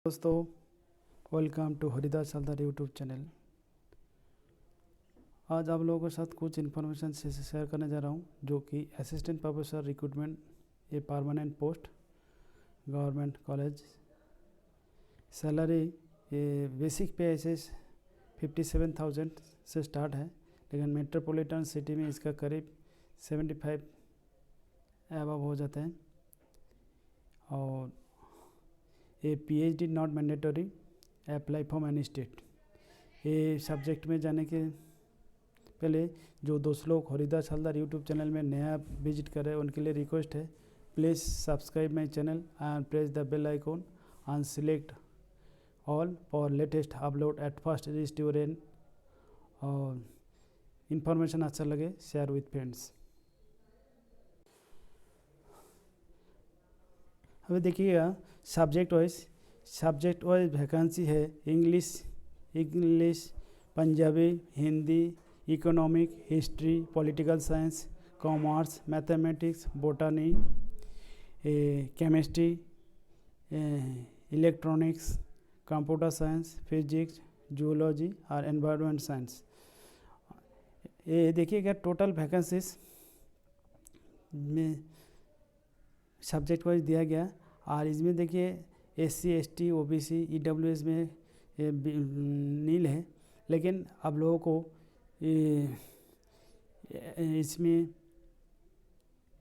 दोस्तों, welcome to Haridas Haldar YouTube channel. आज आप लोगों के साथ कुछ इन्फॉर्मेशन शेयर करने जा रहा हूँ, जो कि असिस्टेंट प्रोफेसर रिक्रूटमेंट, ये permanent post, government college. Salary ये बेसिक पे ऐसे 57,000 से स्टार्ट है, लेकिन मेट्रोपॉलिटन सिटी में इसका करीब 75 अबव हो जाता है। और ये PhD not mandatory, apply from any state. ये सब्जेक्ट में जाने के पहले जो दोस्त लोग हरिदास हल्दर यूट्यूब चैनल में नया विजिट कर रहे हैं, उनके लिए रिक्वेस्ट है, please subscribe my channel and press the bell icon and select all for latest upload at first reach your end. और इन्फॉर्मेशन अच्छा लगे शेयर विथ फ्रेंड्स। अभी देखिएगा, सब्जेक्ट वाइज वैकेंसी है। English, Punjabi, Hindi, economic, history, political science, commerce, mathematics, botany, chemistry, electronics, computer science, physics, zoology और environment science. ये देखिएगा, total vacancies में सब्जेक्ट वाइज दिया गया। और इसमें देखिए SC, ST, OBC, EWS में नील है, लेकिन अब लोगों को इसमें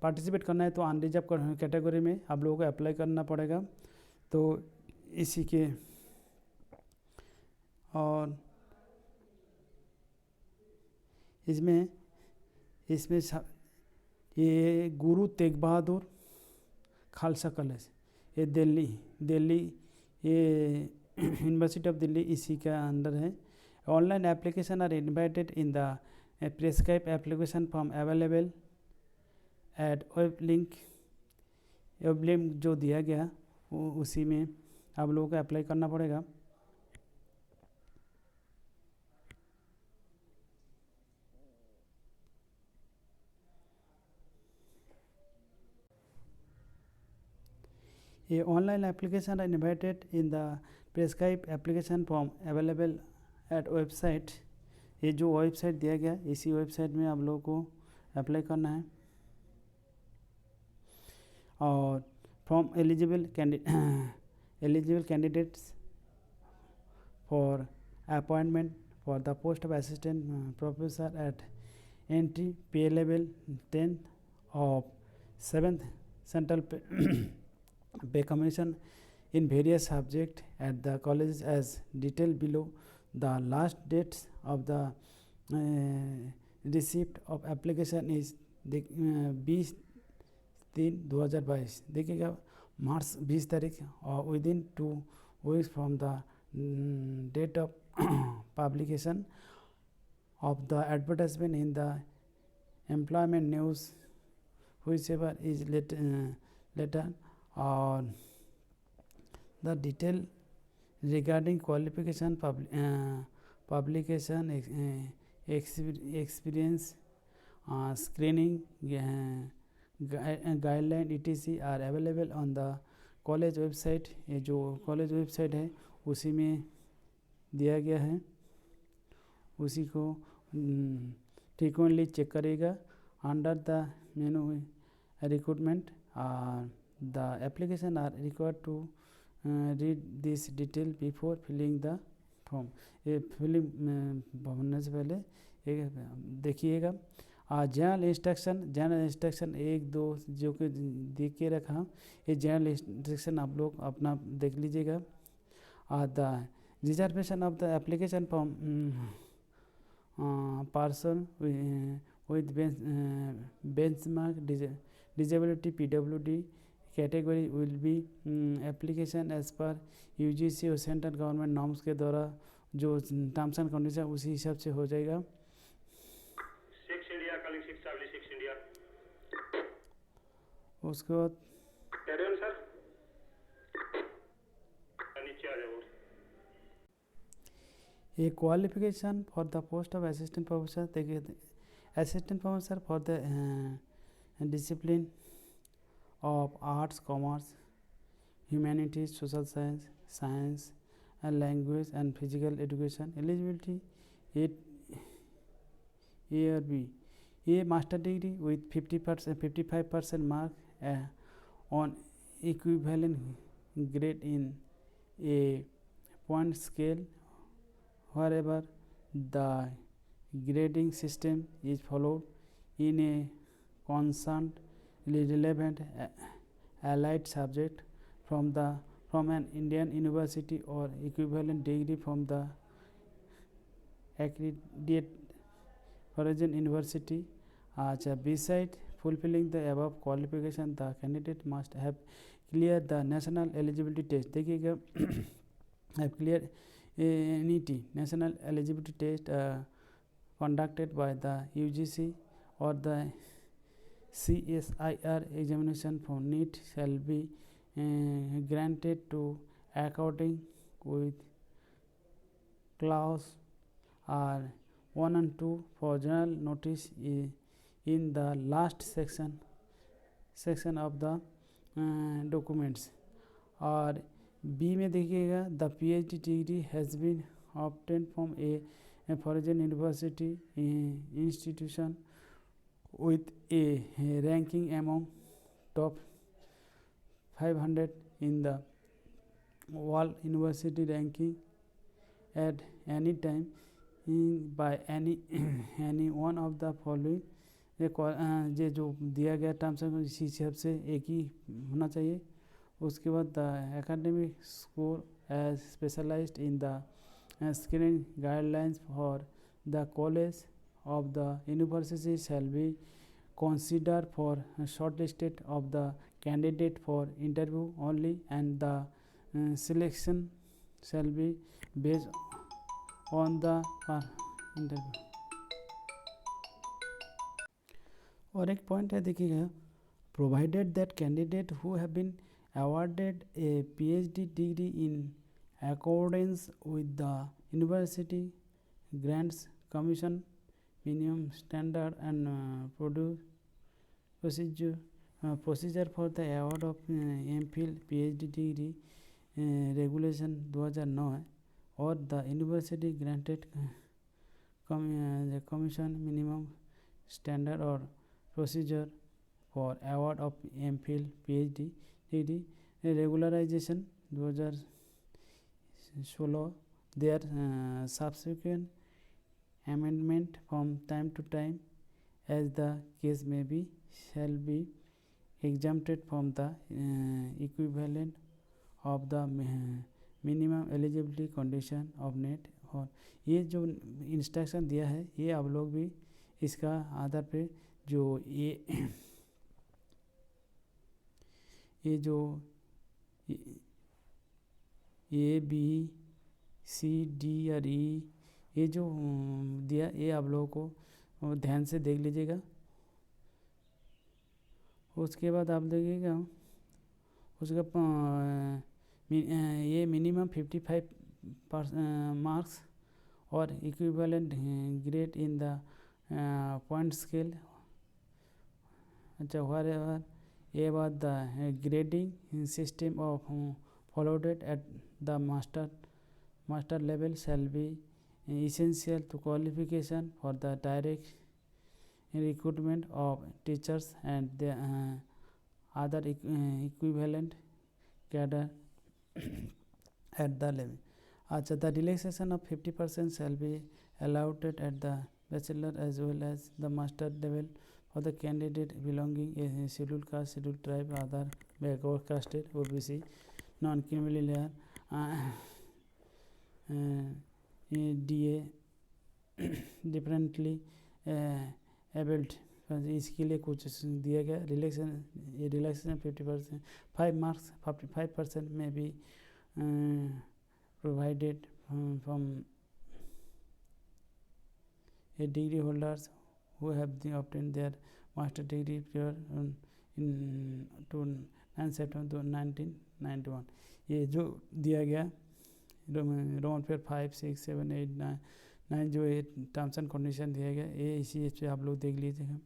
पार्टिसिपेट करना है तो अनरिजर्व कैटेगरी में आप लोगों को अप्लाई करना पड़ेगा। तो इसी के और इसमें ये गुरु तेग बहादुर खालसा कॉलेज, ये दिल्ली ये यूनिवर्सिटी ऑफ दिल्ली इसी के अंदर है। Online application are invited in the prescribe application form available at web link जो दिया गया उसी में आप लोगों को अप्लाई करना पड़ेगा। ये online application are invited in the prescribe application form available at website. ये जो वेबसाइट दिया गया, इसी वेबसाइट में आप लोगों को अप्लाई करना है। और from eligible candidates for appointment for the post of assistant professor at entry pay level 10 of 7th central pay commission in various subjects at the colleges as detailed below. The last dates of the receipt of application is 20/3/2022। देखिएगा, मार्च 20 तारीख और within 2 weeks from the date of publication of the advertisement in the employment news, whichever is later, और the detail regarding qualification, publication, experience, screening, guideline etc are available on the college website। ये जो college website है उसी में दिया गया है, उसी को फ्रीक्वेंटली चेक करेगा। Under the menu recruitment the application are required to read this detail before filling the form। ये फिलिंग भरने से पहले एक देखिएगा। जनरल इंस्ट्रक्शन 1-2 जो कि देख के रखा हूँ, ये जनरल इंस्ट्रक्शन आप लोग अपना देख लीजिएगा। The reservation of the application form person with benchmark disability PWD category will be application as per UGC और सेंट्रल गवर्नमेंट नॉर्म्स के द्वारा जो टर्म्स एंड कंडीशन उसी हिसाब से हो जाएगा। उसके बाद ये qualification for the post of assistant professor. देखिए, assistant professor for the discipline of arts, commerce, humanities, social science, science and language and physical education. Eligibility A or B. A master degree with 50% 55% mark on equivalent grade in a point scale wherever the grading system is followed in a concerned relevant allied subject from an Indian university or equivalent degree from the accredited foreign university. Beside fulfilling the above qualification, the candidate must have cleared the national eligibility test. देखिएगा have cleared NET national eligibility test conducted by the UGC or the CSIR examination for NET shall be granted to according with clause are 1 and 2 for general notice in the last section of the documents. और B में देखिएगा the PhD degree has been obtained from a foreign university institution with a ranking among top 500 in the world university ranking at any time by any one of the following. ये जो दिया गया terms and इसी हिसाब से एक ही होना चाहिए. उसके बाद the academic score as specialized in the screening guidelines for the college of the university shall be considered for shortlisted of the candidate for interview only, and the selection shall be based on the interview. और एक point है देखिएगा, provided that candidate who have been awarded a PhD degree in accordance with the university grants commission minimum standard and procedure for the award of MPhil PhD degree regulation 2009 or the university granted commission minimum standard or procedure for award of MPhil PhD degree regularization 2016 their subsequent amendment from time to time as the case may be shall be exempted from the equivalent of the minimum eligibility condition of NET. और ये जो instruction दिया है ये आप लोग भी इसका आधार पे जो ये जो ABCD और E ये जो दिया ये आप लोगों को ध्यान से देख लीजिएगा. उसके बाद आप देखिएगा उसका ये मिनिमम 55 मार्क्स और equivalent grade in the point scale. अच्छा wherever ये बात the grading system of followed at the master level shall be essential to qualification for the direct recruitment of teachers and the other equivalent cadre at the level. अच्छा the relaxation of 50% shall be allowed at the bachelor as well as the master level for the candidate belonging a scheduled caste, scheduled tribe, other backward casted, OBC, non-criminal layer, DA differently abled. इसके लिए कुछ दिया गया relaxation 50% 5 marks 55% में भी provided from A degree holders who have obtained their master degree prior to 9 September 1991. ये जो दिया गया रोमन फिर 5 6 7 8 9 जो ये टर्म्स एंड कंडीशन दिया गया ये इसी पे आप लोग देख लीजिएगा.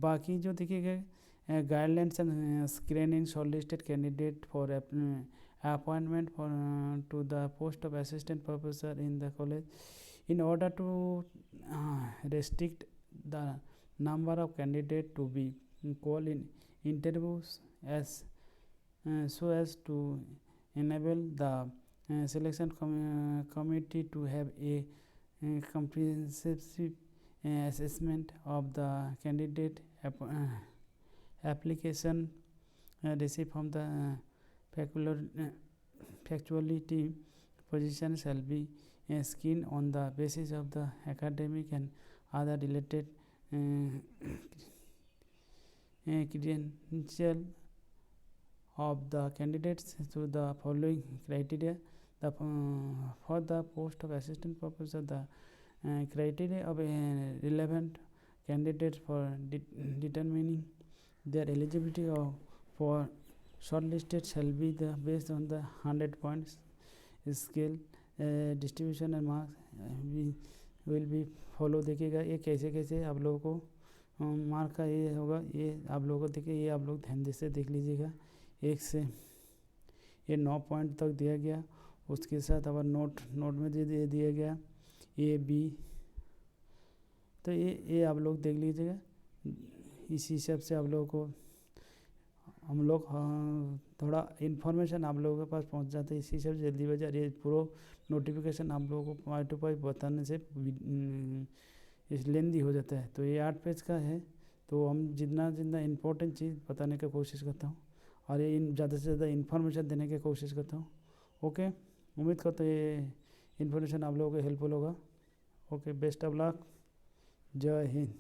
बाकी जो देखिएगा guidelines and screening shortlisted candidate for appointment for to the post of assistant professor in the college in order to restrict the number of candidates to be called in interviews as so as to enable the selection committee to have a comprehensive assessment of the candidate application received from the factuality position shall be screened on the basis of the academic and other related credential of the candidates through the following criteria. For the post of assistant professor, the criteria of a relevant candidate for determining their eligibility for shortlisted shall be based on the 100 points scale distribution and marks will be follow. देखिएगा ये कैसे कैसे आप लोगों को mark का ये होगा, ये आप लोगों को देखिए, ये आप लोग ध्यान से देख लीजिएगा। 1 से ये 9 पॉइंट तक दिया गया, उसके साथ अगर नोट में दे दिया गया ए बी, तो ये आप लोग देख लीजिएगा। इसी हिसाब से आप लोगों को हम लोग थोड़ा इन्फॉर्मेशन आप लोगों के पास पहुंच जाता है। इसी हिसाब से जल्दी बजा ये पूरा नोटिफिकेशन आप लोगों को 5 to 5 बताने से लेंदी हो जाता है। तो ये 8 पेज का है, तो हम जितना इम्पोर्टेंट चीज़ बताने की कोशिश करता हूँ और ये ज़्यादा से ज़्यादा इन्फॉर्मेशन देने की कोशिश करता हूँ। ओके, उम्मीद करता हूँ ये इन्फॉर्मेशन आप लोगों को हेल्पफुल होगा। ओके, बेस्ट ऑफ लक, जय हिंद।